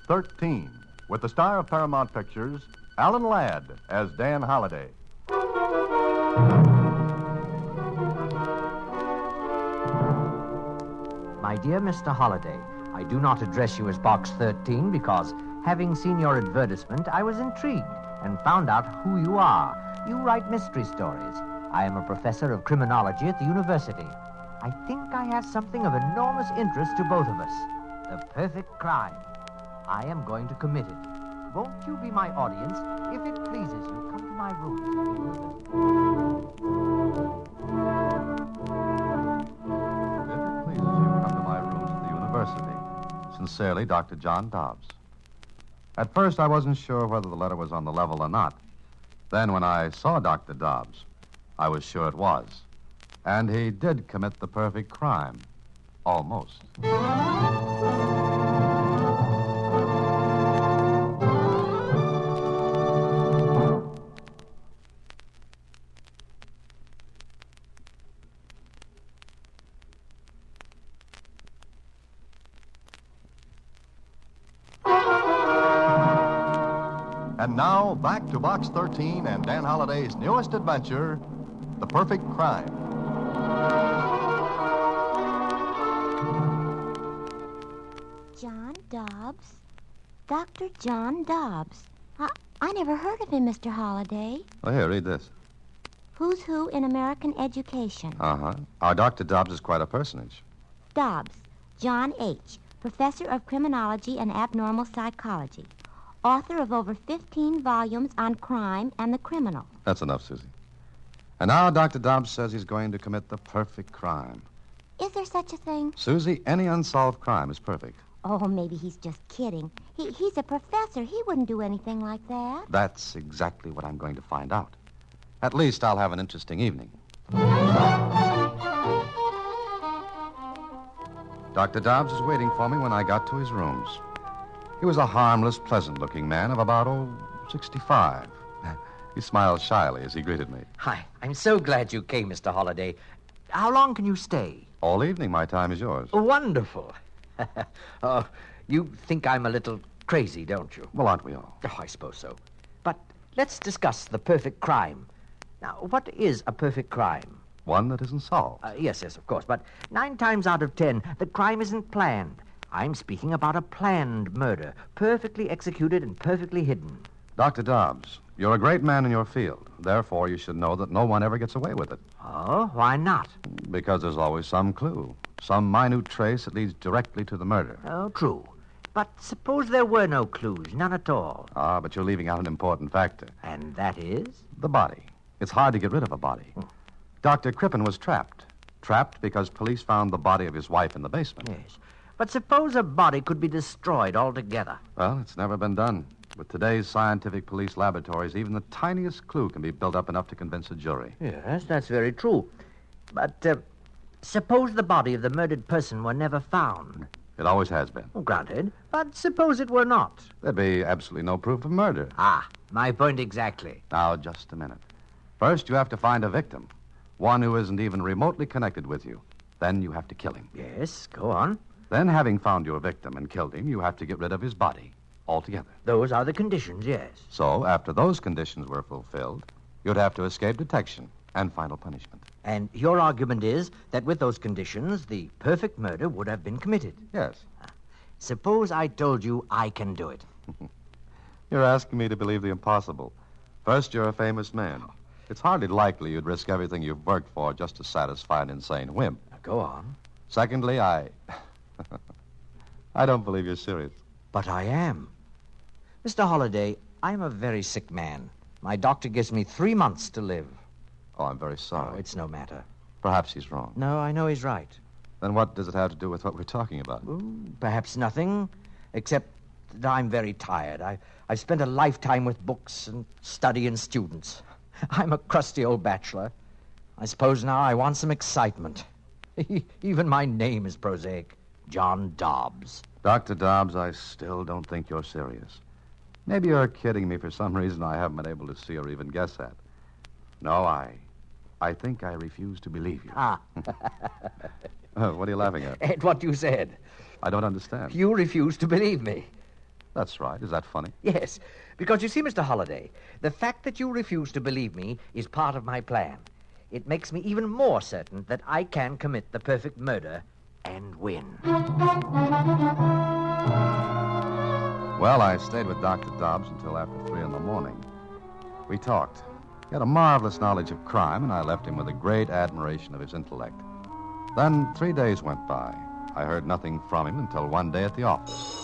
13, with the star of Paramount Pictures, Alan Ladd, as Dan Holliday. My dear Mr. Holliday, I do not address you as Box 13 because, having seen your advertisement, I was intrigued and found out who you are. You write mystery stories. I am a professor of criminology at the university. I think I have something of enormous interest to both of us. The perfect crime. I am going to commit it. Won't you be my audience? If it pleases you, come to my room. If it pleases you, come to my rooms at the university. Sincerely, Dr. John Dobbs. At first, I wasn't sure whether the letter was on the level or not. Then, when I saw Dr. Dobbs, I was sure it was. And he did commit the perfect crime. Almost. And now, back to Box 13 and Dan Holliday's newest adventure, The Perfect Crime. John Dobbs? Dr. John Dobbs. I never heard of him, Mr. Holliday. Oh, here, read this. Who's who in American education? Uh-huh. Our Dr. Dobbs is quite a personage. Dobbs, John H., professor of criminology and abnormal psychology. Author of over 15 volumes on crime and the criminal. That's enough, Susie. And now Dr. Dobbs says he's going to commit the perfect crime. Is there such a thing? Susie, any unsolved crime is perfect. Oh, maybe he's just kidding. He's a professor. He wouldn't do anything like that. That's exactly what I'm going to find out. At least I'll have an interesting evening. Dr. Dobbs was waiting for me when I got to his rooms. He was a harmless, pleasant-looking man of about, 65. He smiled shyly as he greeted me. Hi, I'm so glad you came, Mr. Holliday. How long can you stay? All evening, my time is yours. Wonderful. You think I'm a little crazy, don't you? Well, aren't we all? Oh, I suppose so. But let's discuss the perfect crime. Now, what is a perfect crime? One that isn't solved. Yes, of course. But 9 times out of 10, the crime isn't planned. I'm speaking about a planned murder, perfectly executed and perfectly hidden. Dr. Dobbs, you're a great man in your field. Therefore, you should know that no one ever gets away with it. Oh, why not? Because there's always some clue, some minute trace that leads directly to the murder. Oh, true. But suppose there were no clues, none at all. But you're leaving out an important factor. And that is? The body. It's hard to get rid of a body. Dr. Crippen was trapped. Trapped because police found the body of his wife in the basement. Yes. But suppose a body could be destroyed altogether. Well, it's never been done. With today's scientific police laboratories, even the tiniest clue can be built up enough to convince a jury. Yes, that's very true. But suppose the body of the murdered person were never found. It always has been. Granted. But suppose it were not. There'd be absolutely no proof of murder. My point exactly. Now, just a minute. First, you have to find a victim. One who isn't even remotely connected with you. Then you have to kill him. Yes, go on. Then, having found your victim and killed him, you have to get rid of his body altogether. Those are the conditions, yes. So, after those conditions were fulfilled, you'd have to escape detection and final punishment. And your argument is that with those conditions, the perfect murder would have been committed. Yes. Suppose I told you I can do it. You're asking me to believe the impossible. First, you're a famous man. It's hardly likely you'd risk everything you've worked for just to satisfy an insane whim. Now, go on. Secondly, I don't believe you're serious. But I am. Mr. Holliday, I'm a very sick man. My doctor gives me 3 months to live. Oh, I'm very sorry. Oh, it's no matter. Perhaps he's wrong. No, I know he's right. Then what does it have to do with what we're talking about? Perhaps nothing, except that I'm very tired. I've spent a lifetime with books and study and students. I'm a crusty old bachelor. I suppose now I want some excitement. Even my name is prosaic. John Dobbs. Dr. Dobbs, I still don't think you're serious. Maybe you're kidding me for some reason I haven't been able to see or even guess at. No, I think I refuse to believe you. What are you laughing at? At what you said. I don't understand. You refuse to believe me. That's right. Is that funny? Yes, because you see, Mr. Holliday, the fact that you refuse to believe me is part of my plan. It makes me even more certain that I can commit the perfect murder and win. Well, I stayed with Dr. Dobbs until after 3 in the morning. We talked. He had a marvelous knowledge of crime, and I left him with a great admiration of his intellect. Then 3 days went by. I heard nothing from him until one day at the office.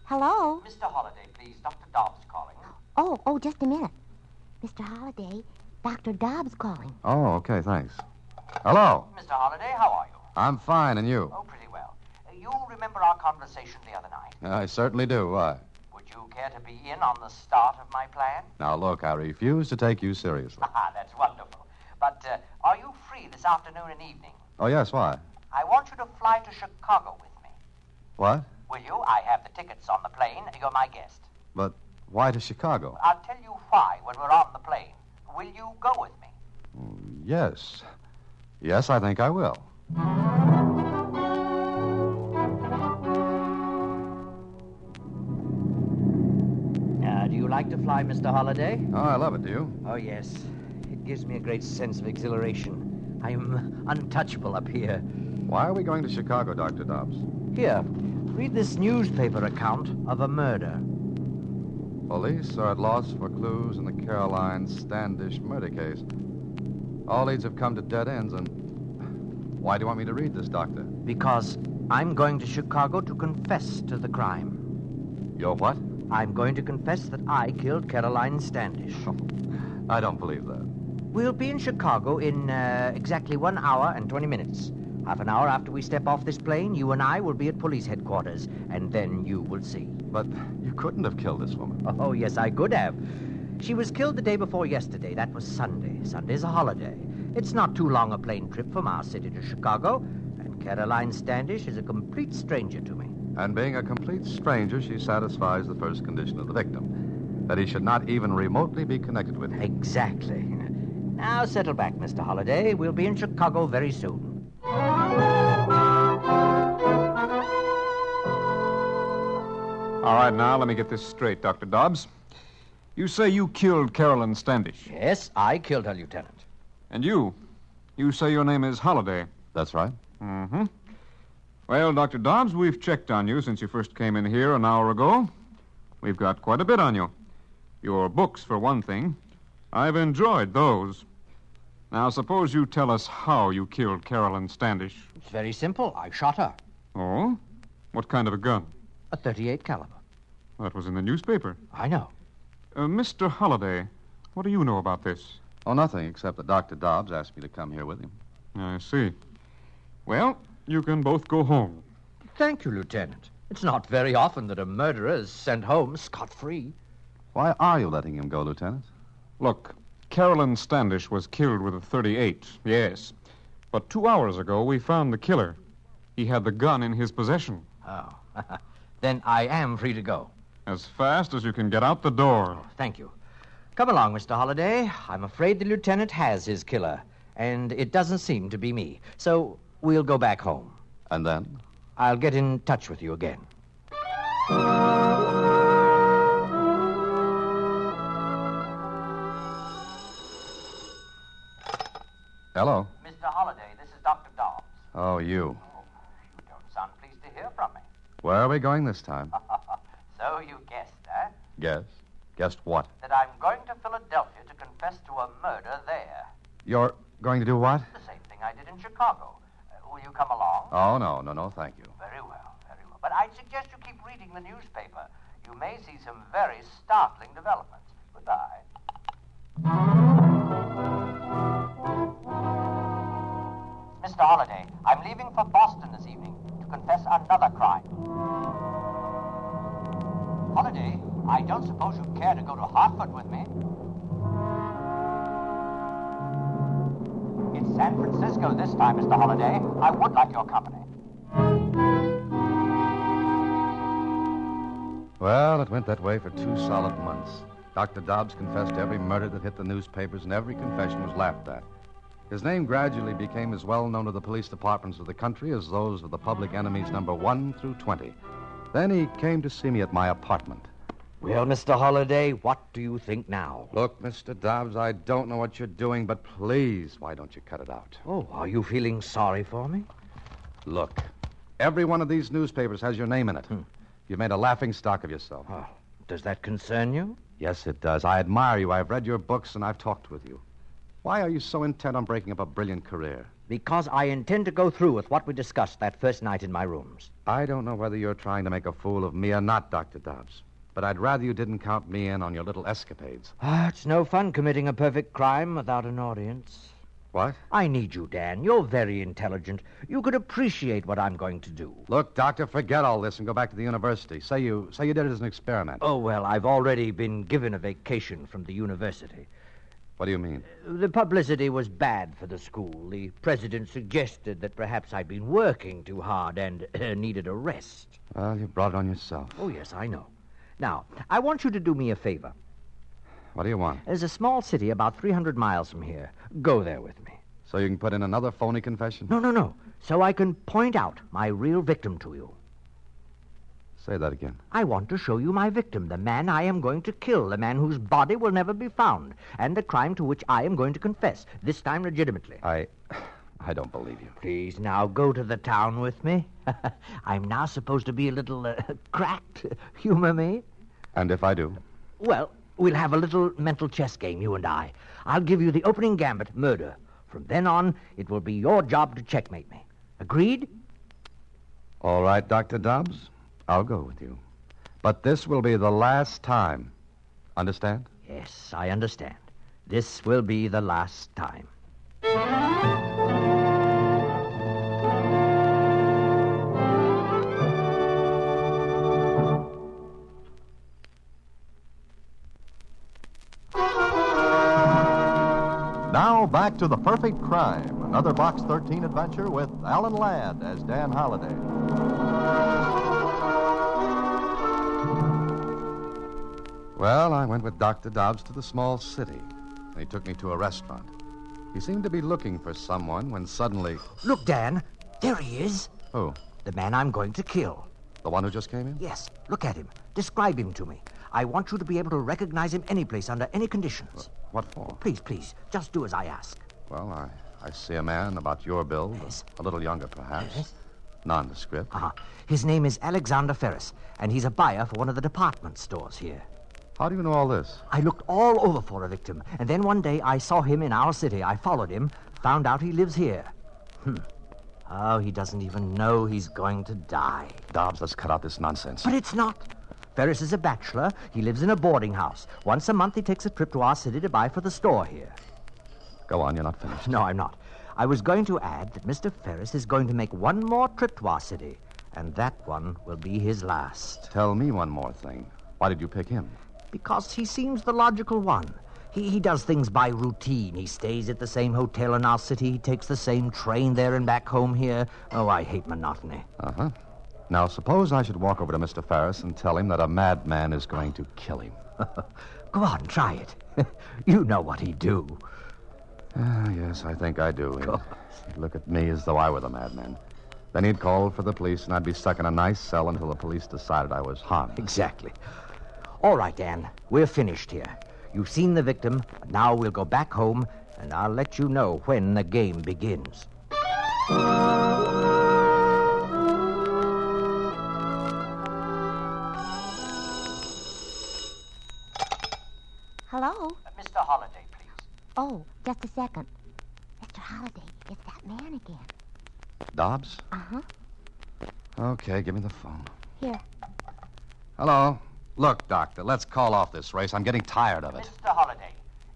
Hello? Mr. Holliday, please. Dr. Dobbs calling. Oh, just a minute. Mr. Holliday, Dr. Dobbs calling. Oh, okay, thanks. Hello. Mr. Holliday, how are you? I'm fine, and you? Oh, pretty well. You remember our conversation the other night? I certainly do. Why? Would you care to be in on the start of my plan? Now, look, I refuse to take you seriously. That's wonderful. But are you free this afternoon and evening? Oh, yes, why? I want you to fly to Chicago with me. What? Will you? I have the tickets on the plane. You're my guest. But why to Chicago? I'll tell you why when we're on the plane. Will you go with me? Yes. Yes, I think I will. Do you like to fly, Mr. Holliday? Oh, I love it, do you? Oh, yes. It gives me a great sense of exhilaration. I'm untouchable up here. Why are we going to Chicago, Dr. Dobbs? Here, read this newspaper account of a murder. Police are at loss for clues in the Caroline Standish murder case. All leads have come to dead ends, and... Why do you want me to read this, Doctor? Because I'm going to Chicago to confess to the crime. You're what? I'm going to confess that I killed Caroline Standish. I don't believe that. We'll be in Chicago in exactly 1 hour and 20 minutes. Half an hour after we step off this plane, you and I will be at police headquarters, and then you will see. But you couldn't have killed this woman. Oh, yes, I could have. She was killed the day before yesterday. That was Sunday. Sunday's a holiday. It's not too long a plane trip from our city to Chicago, and Caroline Standish is a complete stranger to me. And being a complete stranger, she satisfies the first condition of the victim, that he should not even remotely be connected with him. Exactly. Now, settle back, Mr. Holliday. We'll be in Chicago very soon. All right, now, let me get this straight, Dr. Dobbs. You say you killed Caroline Standish. Yes, I killed her, Lieutenant. And you say your name is Holliday. That's right. Mm-hmm. Well, Dr. Dobbs, we've checked on you since you first came in here an hour ago. We've got quite a bit on you. Your books, for one thing. I've enjoyed those. Now, suppose you tell us how you killed Caroline Standish. It's very simple. I shot her. Oh? What kind of a gun? A .38 caliber. That was in the newspaper. I know. Mr. Holliday, what do you know about this? Oh, nothing, except that Dr. Dobbs asked me to come here with him. I see. Well, you can both go home. Thank you, Lieutenant. It's not very often that a murderer is sent home scot-free. Why are you letting him go, Lieutenant? Look, Caroline Standish was killed with a .38, yes. But 2 hours ago, we found the killer. He had the gun in his possession. Oh. Then I am free to go. As fast as you can get out the door. Oh, thank you. Come along, Mr. Holliday. I'm afraid the lieutenant has his killer, and it doesn't seem to be me. So we'll go back home. And then? I'll get in touch with you again. Hello. Mr. Holliday, this is Dr. Dobbs. Oh, you. You don't sound pleased to hear from me. Where are we going this time? So you guessed, eh? Guess? Guessed what? That I'm going to Philadelphia to confess to a murder there. You're going to do what? The same thing I did in Chicago. Will you come along? Oh, no, thank you. Very well, very well. But I'd suggest you keep reading the newspaper. You may see some very startling developments. Goodbye. Mr. Holliday, I'm leaving for Boston this evening to confess another crime. Holliday, I don't suppose you'd care to go to Hartford with me? It's San Francisco this time, Mr. Holliday. I would like your company. Well, it went that way for 2 solid months. Dr. Dobbs confessed to every murder that hit the newspapers, and every confession was laughed at. His name gradually became as well known to the police departments of the country as those of the public enemies number 1 through 20. Then he came to see me at my apartment. Well, Mr. Holliday, what do you think now? Look, Mr. Dobbs, I don't know what you're doing, but please, why don't you cut it out? Oh, are you feeling sorry for me? Look, every one of these newspapers has your name in it. You've made a laughingstock of yourself. Oh, does that concern you? Yes, it does. I admire you. I've read your books, and I've talked with you. Why are you so intent on breaking up a brilliant career? Because I intend to go through with what we discussed that first night in my rooms. I don't know whether you're trying to make a fool of me or not, Dr. Dobbs. But I'd rather you didn't count me in on your little escapades. It's no fun committing a perfect crime without an audience. What? I need you, Dan. You're very intelligent. You could appreciate what I'm going to do. Look, Doctor, forget all this and go back to the university. Say you did it as an experiment. Oh, well, I've already been given a vacation from the university. What do you mean? The publicity was bad for the school. The president suggested that perhaps I'd been working too hard and needed a rest. Well, you brought it on yourself. Oh, yes, I know. Now, I want you to do me a favor. What do you want? There's a small city about 300 miles from here. Go there with me. So you can put in another phony confession? No. So I can point out my real victim to you. Say that again. I want to show you my victim, the man I am going to kill, the man whose body will never be found, and the crime to which I am going to confess, this time legitimately. I don't believe you. Please, now go to the town with me. I'm now supposed to be a little cracked. Humor me. And if I do? Well, we'll have a little mental chess game, you and I. I'll give you the opening gambit, murder. From then on, it will be your job to checkmate me. Agreed? All right, Dr. Dobbs. I'll go with you. But this will be the last time. Understand? Yes, I understand. This will be the last time. Now back to The Perfect Crime, another Box 13 adventure with Alan Ladd as Dan Holliday. Well, I went with Dr. Dobbs to the small city. And he took me to a restaurant. He seemed to be looking for someone when suddenly... Look, Dan. There he is. Who? The man I'm going to kill. The one who just came in? Yes. Look at him. Describe him to me. I want you to be able to recognize him any place, under any conditions. What for? Please. Just do as I ask. Well, I see a man about your build. Yes. A little younger, perhaps. Yes. Nondescript. His name is Alexander Ferris, and he's a buyer for one of the department stores here. How do you know all this? I looked all over for a victim, and then one day I saw him in our city. I followed him, found out he lives here. Oh, he doesn't even know he's going to die. Dobbs, let's cut out this nonsense. But it's not. Ferris is a bachelor. He lives in a boarding house. Once a month he takes a trip to our city to buy for the store here. Go on, you're not finished. No, I'm not. I was going to add that Mr. Ferris is going to make one more trip to our city, and that one will be his last. Tell me one more thing. Why did you pick him? Because he seems the logical one. He does things by routine. He stays at the same hotel in our city. He takes the same train there and back home here. Oh, I hate monotony. Uh-huh. Now, suppose I should walk over to Mr. Ferris and tell him that a madman is going to kill him. Go on, try it. You know what he'd do. Yes, I think I do. He'd look at me as though I were the madman. Then he'd call for the police, and I'd be stuck in a nice cell until the police decided I was harmless. Exactly. All right, Dan. We're finished here. You've seen the victim. Now we'll go back home, and I'll let you know when the game begins. Hello? Mr. Holliday, please. Oh, just a second. Mr. Holliday, it's that man again. Dobbs? Uh-huh. Okay, give me the phone. Here. Hello. Look, Doctor, let's call off this race. I'm getting tired of it. Mr. Holliday,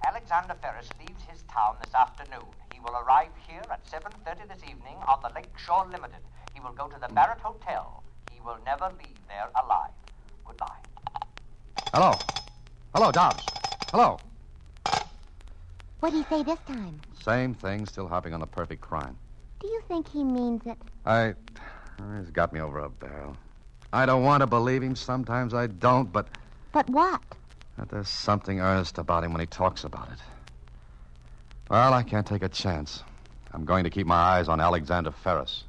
Alexander Ferris leaves his town this afternoon. He will arrive here at 7:30 this evening on the Lakeshore Limited. He will go to the Barrett Hotel. He will never leave there alive. Goodbye. Hello. Hello, Dobbs. Hello. What'd he say this time? Same thing, still hopping on the perfect crime. Do you think he means it? He's got me over a barrel. I don't want to believe him. Sometimes I don't, but... But what? There's something earnest about him when he talks about it. Well, I can't take a chance. I'm going to keep my eyes on Alexander Ferris.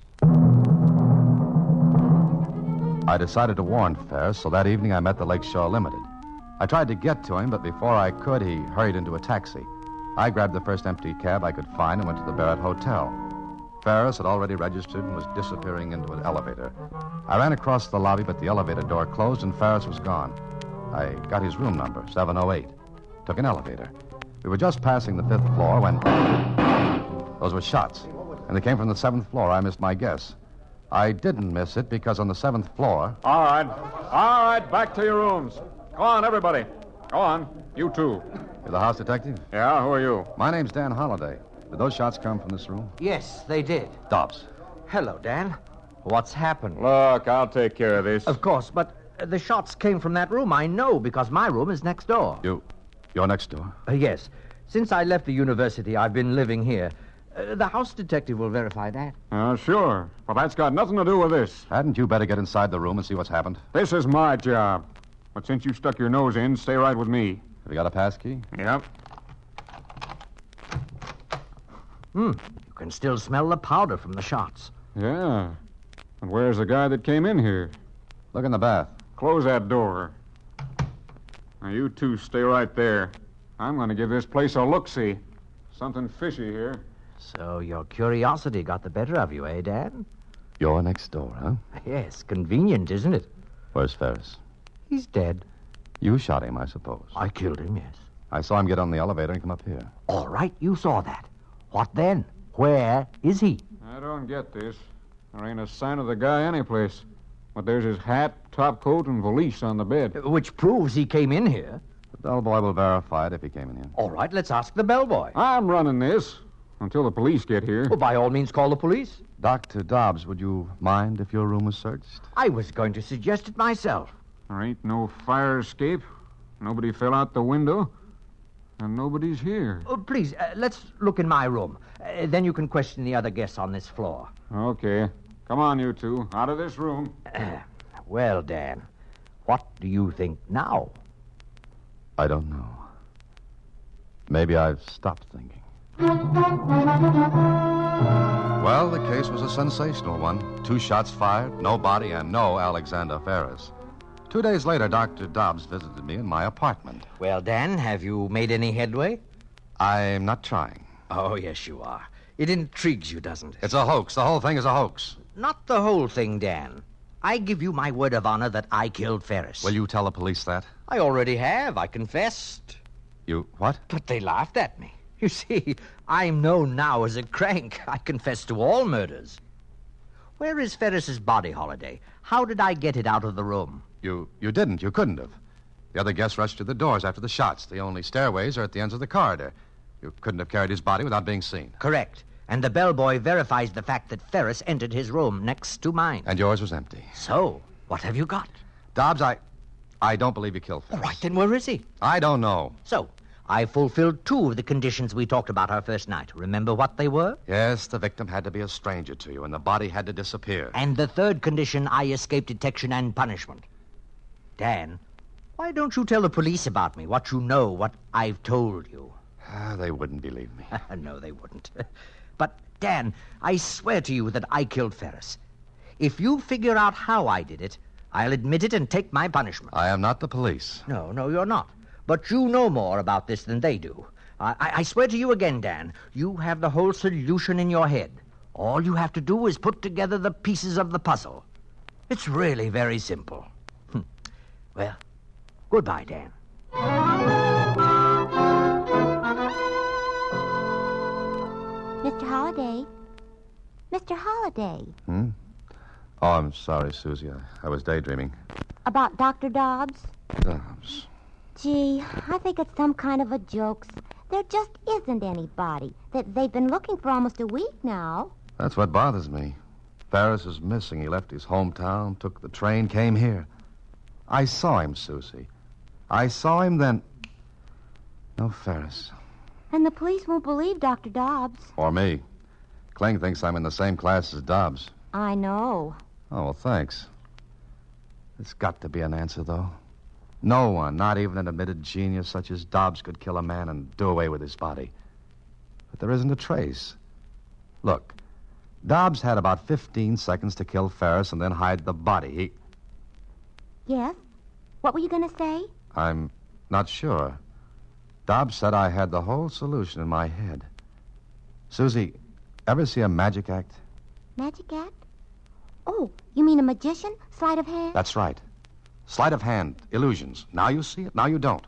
I decided to warn Ferris, so that evening I met the Lakeshore Limited. I tried to get to him, but before I could, he hurried into a taxi. I grabbed the first empty cab I could find and went to the Barrett Hotel. Ferris had already registered and was disappearing into an elevator. I ran across the lobby, but the elevator door closed and Ferris was gone. I got his room number, 708. Took an elevator. We were just passing the 5th floor when... Those were shots, and they came from the 7th floor. I missed my guess. I didn't miss it because on the 7th floor... All right, back to your rooms. Go on, everybody. Go on. You too. You're the house detective? Yeah, who are you? My name's Dan Holliday. Did those shots come from this room? Yes, they did. Dobbs. Hello, Dan. What's happened? Look, I'll take care of this. Of course, but the shots came from that room. I know, because my room is next door. You're next door? Yes. Since I left the university, I've been living here. The house detective will verify that. Sure. But that's got nothing to do with this. Hadn't you better get inside the room and see what's happened? This is my job. But since you stuck your nose in, stay right with me. Have you got a pass key? Yep. You can still smell the powder from the shots. Yeah. And where's the guy that came in here? Look in the bath. Close that door. Now, you two stay right there. I'm going to give this place a look-see. Something fishy here. So your curiosity got the better of you, eh, Dan? You're next door, huh? Yes, convenient, isn't it? Where's Ferris? He's dead. You shot him, I suppose. I killed him, yes. I saw him get on the elevator and come up here. All right, you saw that. What then? Where is he? I don't get this. There ain't a sign of the guy anyplace. But there's his hat, top coat, and valise on the bed. Which proves he came in here. The bellboy will verify it if he came in here. All right, let's ask the bellboy. I'm running this until the police get here. Well, by all means, call the police. Dr. Dobbs, would you mind if your room was searched? I was going to suggest it myself. There ain't no fire escape. Nobody fell out the window. And nobody's here. Oh, please, let's look in my room. Then you can question the other guests on this floor. Okay. Come on, you two. Out of this room. Well, Dan, what do you think now? I don't know. Maybe I've stopped thinking. Well, the case was a sensational one. 2 shots fired, no body, and no Alexander Ferris. 2 days later, Dr. Dobbs visited me in my apartment. Well, Dan, have you made any headway? I'm not trying. Oh, yes, you are. It intrigues you, doesn't it? It's a hoax. The whole thing is a hoax. Not the whole thing, Dan. I give you my word of honor that I killed Ferris. Will you tell the police that? I already have. I confessed. You what? But they laughed at me. You see, I'm known now as a crank. I confess to all murders. Where is Ferris's body, Holiday? How did I get it out of the room? You didn't. You couldn't have. The other guests rushed to the doors after the shots. The only stairways are at the ends of the corridor. You couldn't have carried his body without being seen. Correct. And the bellboy verifies the fact that Ferris entered his room next to mine. And yours was empty. So, what have you got? Dobbs, I don't believe you killed Ferris. All right, then where is he? I don't know. So, I fulfilled 2 of the conditions we talked about our first night. Remember what they were? Yes, the victim had to be a stranger to you, and the body had to disappear. And the 3rd condition, I escaped detection and punishment. Dan, why don't you tell the police about me, what you know, what I've told you? They wouldn't believe me. No, they wouldn't. But, Dan, I swear to you that I killed Ferris. If you figure out how I did it, I'll admit it and take my punishment. I am not the police. No, you're not. But you know more about this than they do. I swear to you again, Dan, you have the whole solution in your head. All you have to do is put together the pieces of the puzzle. It's really very simple. Well, goodbye, Dan. Mr. Holliday. Mr. Holliday. Oh, I'm sorry, Susie. I was daydreaming. About Dr. Dobbs? Dobbs. Gee, I think it's some kind of a joke. There just isn't anybody. They've been looking for almost a week now. That's what bothers me. Ferris is missing. He left his hometown, took the train, came here. I saw him, Susie. I saw him then. No Ferris. And the police won't believe Dr. Dobbs. Or me. Kling thinks I'm in the same class as Dobbs. I know. Oh, well, thanks. There's got to be an answer, though. No one, not even an admitted genius such as Dobbs, could kill a man and do away with his body. But there isn't a trace. Look, Dobbs had about 15 seconds to kill Ferris and then hide the body. Yes? What were you going to say? I'm not sure. Dobbs said I had the whole solution in my head. Susie, ever see a magic act? Magic act? Oh, you mean a magician? Sleight of hand? That's right. Sleight of hand, illusions. Now you see it, now you don't.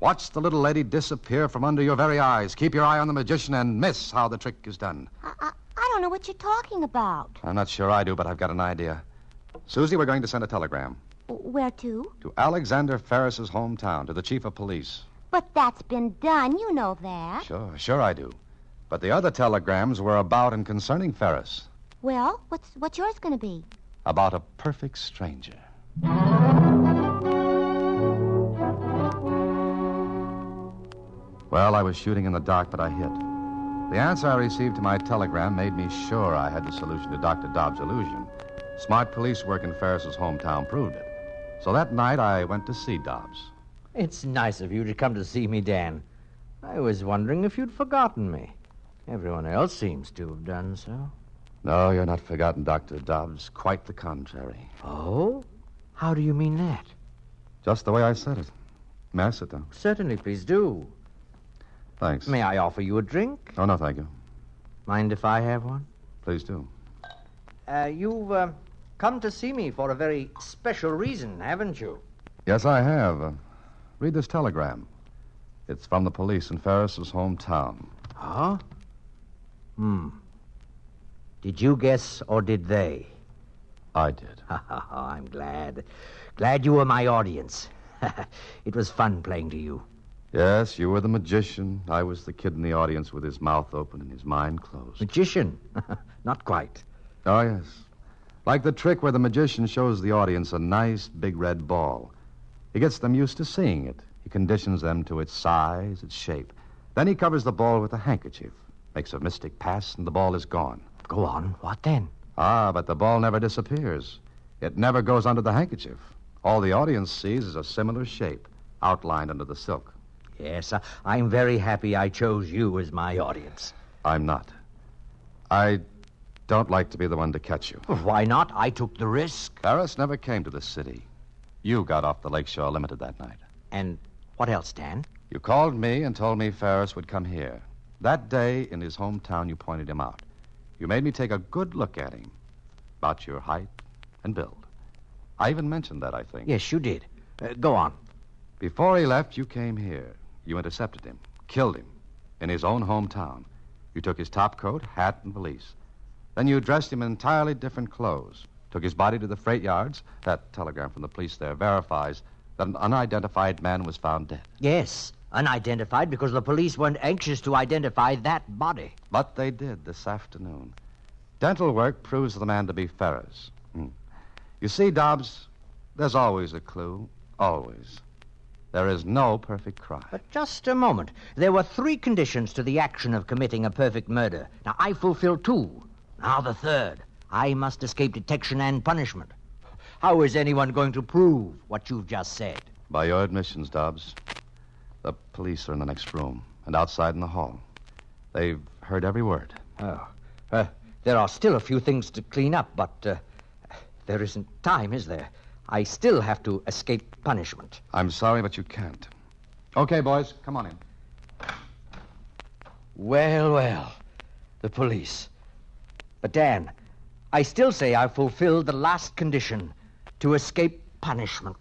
Watch the little lady disappear from under your very eyes. Keep your eye on the magician and miss how the trick is done. I don't know what you're talking about. I'm not sure I do, but I've got an idea. Susie, we're going to send a telegram. Where to? To Alexander Ferris's hometown, to the chief of police. But that's been done. You know that. Sure I do. But the other telegrams were about and concerning Ferris. Well, what's yours going to be? About a perfect stranger. Well, I was shooting in the dark, but I hit. The answer I received to my telegram made me sure I had the solution to Dr. Dobbs' illusion. Smart police work in Ferris's hometown proved it. So that night, I went to see Dobbs. It's nice of you to come to see me, Dan. I was wondering if you'd forgotten me. Everyone else seems to have done so. No, you're not forgotten, Dr. Dobbs. Quite the contrary. Oh? How do you mean that? Just the way I said it. May I sit down? Certainly, please do. Thanks. May I offer you a drink? Oh, no, thank you. Mind if I have one? Please do. You've come to see me for a very special reason, haven't you? Yes, I have. Read this telegram. It's from the police in Ferris's hometown. Huh? Did you guess or did they? I did. I'm glad. Glad you were my audience. It was fun playing to you. Yes, you were the magician. I was the kid in the audience with his mouth open and his mind closed. Magician? Not quite. Oh, yes. Like the trick where the magician shows the audience a nice big red ball. He gets them used to seeing it. He conditions them to its size, its shape. Then he covers the ball with a handkerchief, makes a mystic pass, and the ball is gone. Go on. What then? But the ball never disappears. It never goes under the handkerchief. All the audience sees is a similar shape outlined under the silk. Yes, I'm very happy I chose you as my audience. I'm not. I don't like to be the one to catch you. Why not? I took the risk. Ferris never came to this city. You got off the Lakeshore Limited that night. And what else, Dan? You called me and told me Ferris would come here. That day, in his hometown, you pointed him out. You made me take a good look at him. About your height and build. I even mentioned that, I think. Yes, you did. Go on. Before he left, you came here. You intercepted him, killed him, in his own hometown. You took his top coat, hat, and valise. Then you dressed him in entirely different clothes, took his body to the freight yards. That telegram from the police there verifies that an unidentified man was found dead. Yes, unidentified because the police weren't anxious to identify that body. But they did this afternoon. Dental work proves the man to be Ferris. You see, Dobbs, there's always a clue. Always. There is no perfect crime. But just a moment. There were 3 conditions to the action of committing a perfect murder. Now, I fulfilled 2. Now the 3rd. I must escape detection and punishment. How is anyone going to prove what you've just said? By your admissions, Dobbs. The police are in the next room and outside in the hall. They've heard every word. Oh. There are still a few things to clean up, but there isn't time, is there? I still have to escape punishment. I'm sorry, but you can't. Okay, boys, come on in. Well, the police. But, Dan, I still say I fulfilled the last condition, to escape punishment.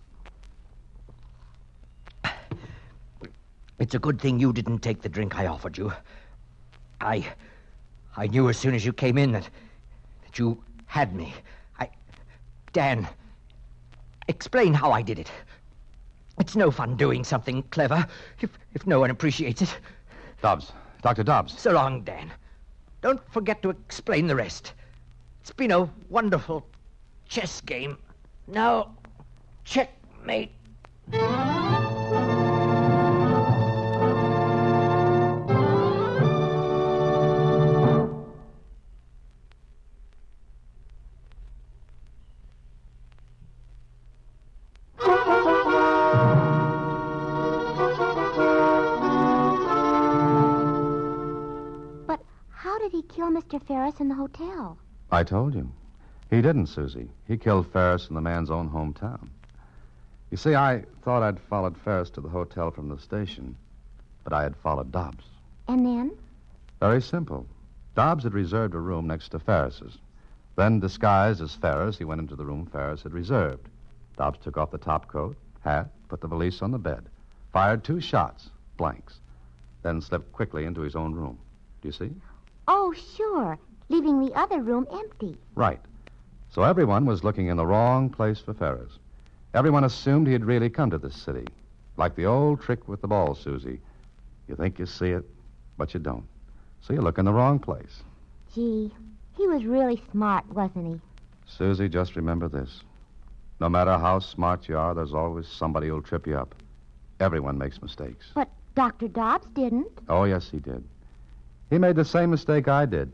It's a good thing you didn't take the drink I offered you. I knew as soon as you came in that you had me. Dan, explain how I did it. It's no fun doing something clever if no one appreciates it. Dobbs. Dr. Dobbs. So long, Dan. Don't forget to explain the rest. It's been a wonderful chess game. Now, checkmate. How did he kill Mr. Ferris in the hotel? I told you. He didn't, Susie. He killed Ferris in the man's own hometown. You see, I thought I'd followed Ferris to the hotel from the station, but I had followed Dobbs. And then? Very simple. Dobbs had reserved a room next to Ferris's. Then, disguised as Ferris, he went into the room Ferris had reserved. Dobbs took off the top coat, hat, put the valise on the bed, fired 2 shots, blanks, then slipped quickly into his own room. Do you see? Oh, sure. Leaving the other room empty. Right. So everyone was looking in the wrong place for Ferris. Everyone assumed he had really come to this city. Like the old trick with the ball, Susie. You think you see it, but you don't. So you look in the wrong place. Gee, he was really smart, wasn't he? Susie, just remember this. No matter how smart you are, there's always somebody who'll trip you up. Everyone makes mistakes. But Dr. Dobbs didn't. Oh, yes, he did. He made the same mistake I did.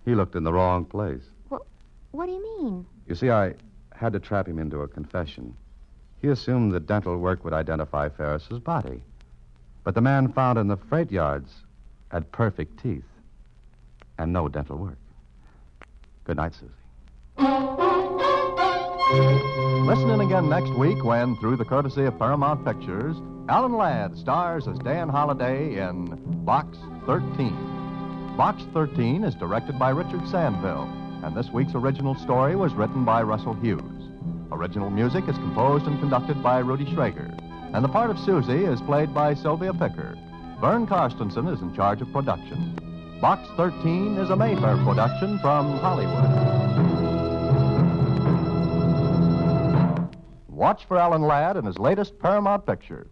He looked in the wrong place. What do you mean? You see, I had to trap him into a confession. He assumed that dental work would identify Ferris's body. But the man found in the freight yards had perfect teeth and no dental work. Good night, Susie. Listen in again next week when, through the courtesy of Paramount Pictures, Alan Ladd stars as Dan Holliday in Box 13. Box 13 is directed by Richard Sandville, and this week's original story was written by Russell Hughes. Original music is composed and conducted by Rudy Schrager, and the part of Susie is played by Sylvia Picker. Vern Karstensen is in charge of production. Box 13 is a Mayfair production from Hollywood. Watch for Alan Ladd in his latest Paramount picture.